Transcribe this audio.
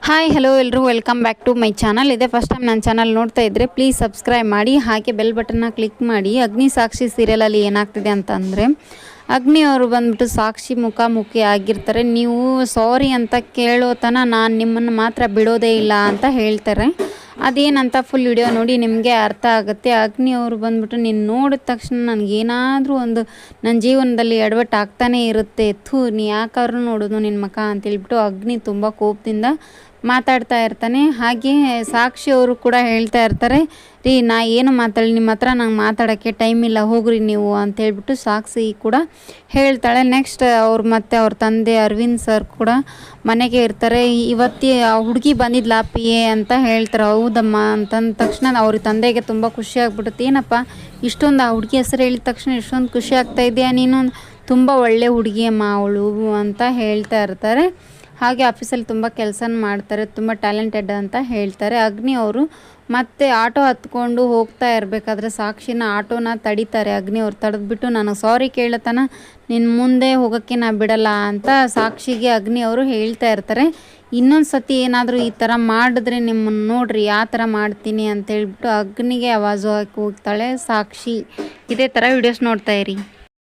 Hi hello ಎಲ್ಲರೂ welcome back to my channel. ಇದೆ first time ನನ್ನ ಚಾನಲ್ ನೋಡ್ತಾ ಇದ್ದರೆ ಪ್ಲೀಸ್ ಸಬ್ಸ್ಕ್ರೈಬ್ ಮಾಡಿ, ಹಾಗೆ ಬೆಲ್ ಬಟನ್ನ ಕ್ಲಿಕ್ ಮಾಡಿ. ಅಗ್ನಿ ಸಾಕ್ಷಿ ಸೀರಿಯಲಲ್ಲಿ ಏನಾಗ್ತಿದೆ ಅಂತಂದರೆ, ಅಗ್ನಿ ಅವರು ಬಂದ್ಬಿಟ್ಟು ಸಾಕ್ಷಿ ಮುಖಾಮುಖಿ ಆಗಿರ್ತಾರೆ. ನೀವು ಸಾರಿ ಅಂತ ಕೇಳೋ ತನಕ ನಾನು ನಿಮ್ಮನ್ನು ಮಾತ್ರ ಬಿಡೋದೇ ಇಲ್ಲ ಅಂತ ಹೇಳ್ತಾರೆ. ಅದೇನಂತ ಫುಲ್ ವಿಡಿಯೋ ನೋಡಿ ನಿಮಗೆ ಅರ್ಥ ಆಗುತ್ತೆ. ಅಗ್ನಿ ಅವರು ಬಂದ್ಬಿಟ್ಟು ನೀನು ನೋಡಿದ ತಕ್ಷಣ ನನಗೇನಾದರೂ ಒಂದು ನನ್ನ ಜೀವನದಲ್ಲಿ ಎಡವಟ್ಟು ಆಗ್ತಾನೇ ಇರುತ್ತೆ, ನೀ ಯಾಕಾದ್ರೂ ನೋಡೋದು ನಿನ್ನ ಮುಖ ಅಂತೇಳ್ಬಿಟ್ಟು ಅಗ್ನಿ ತುಂಬ ಕೋಪದಿಂದ ಮಾತಾಡ್ತಾ ಇರ್ತಾನೆ. ಹಾಗೆ ಸಾಕ್ಷಿ ಅವರು ಕೂಡ ಹೇಳ್ತಾ ಇರ್ತಾರೆ, ರೀ ನಾ ಏನು ಮಾತಾಡಿ ನಿಮ್ಮ ಹತ್ರ ನಂಗೆ ಮಾತಾಡೋಕ್ಕೆ ಟೈಮ್ ಇಲ್ಲ, ಹೋಗ್ರಿ ನೀವು ಅಂತೇಳ್ಬಿಟ್ಟು ಸಾಕ್ಷಿ ಕೂಡ ಹೇಳ್ತಾಳೆ. ನೆಕ್ಸ್ಟ್ ಅವ್ರು ಮತ್ತು ಅವ್ರ ತಂದೆ ಅರವಿಂದ್ ಸರ್ ಕೂಡ ಮನೆಗೆ ಇರ್ತಾರೆ. ಇವತ್ತಿ ಆ ಹುಡುಗಿ ಬಂದಿದ್ಲ ಪಿ ಎ ಅಂತ ಹೇಳ್ತಾರೆ. ಹೌದಮ್ಮ ಅಂತಂದ ತಕ್ಷಣ ಅವ್ರ ತಂದೆಗೆ ತುಂಬ ಖುಷಿ ಆಗ್ಬಿಡುತ್ತೆ. ಏನಪ್ಪ ಇಷ್ಟೊಂದು ಆ ಹುಡುಗಿ ಹೆಸರು ಹೇಳಿದ ತಕ್ಷಣ ಇಷ್ಟೊಂದು ಖುಷಿ ಆಗ್ತಾ ಇದೆಯಾ, ನೀನು ತುಂಬ ಒಳ್ಳೆ ಹುಡುಗಿಯಮ್ಮ ಅವಳು ಅಂತ ಹೇಳ್ತಾ ಇರ್ತಾರೆ. ಹಾಗೆ ಆಫೀಸಲ್ಲಿ ತುಂಬ ಕೆಲಸ ಮಾಡ್ತಾರೆ, ತುಂಬ ಟ್ಯಾಲೆಂಟೆಡ್ ಅಂತ ಹೇಳ್ತಾರೆ. ಅಗ್ನಿ ಅವರು ಮತ್ತೆ ಆಟೋ ಹತ್ಕೊಂಡು ಹೋಗ್ತಾ ಇರಬೇಕಾದ್ರೆ ಸಾಕ್ಷಿನ ಆಟೋನ ತಡಿತಾರೆ. ಅಗ್ನಿ ಅವ್ರು ತಡೆದ್ಬಿಟ್ಟು ನನಗೆ ಸಾರಿ ಕೇಳತನ ನಿನ್ನ ಮುಂದೆ ಹೋಗೋಕ್ಕೆ ನಾ ಬಿಡಲ್ಲ ಅಂತ ಸಾಕ್ಷಿಗೆ ಅಗ್ನಿ ಅವರು ಹೇಳ್ತಾ ಇರ್ತಾರೆ. ಇನ್ನೊಂದು ಸತಿ ಏನಾದರೂ ಈ ಥರ ಮಾಡಿದ್ರೆ ನಿಮ್ಮನ್ನು ನೋಡ್ರಿ ಯಾವ ಥರ ಮಾಡ್ತೀನಿ ಅಂತ ಹೇಳ್ಬಿಟ್ಟು ಅಗ್ನಿಗೆ ಆವಾಜು ಹಾಕಿ ಹೋಗ್ತಾಳೆ ಸಾಕ್ಷಿ. ಇದೇ ಥರ ವಿಡಿಯೋಸ್ ನೋಡ್ತಾ ಇರಿ.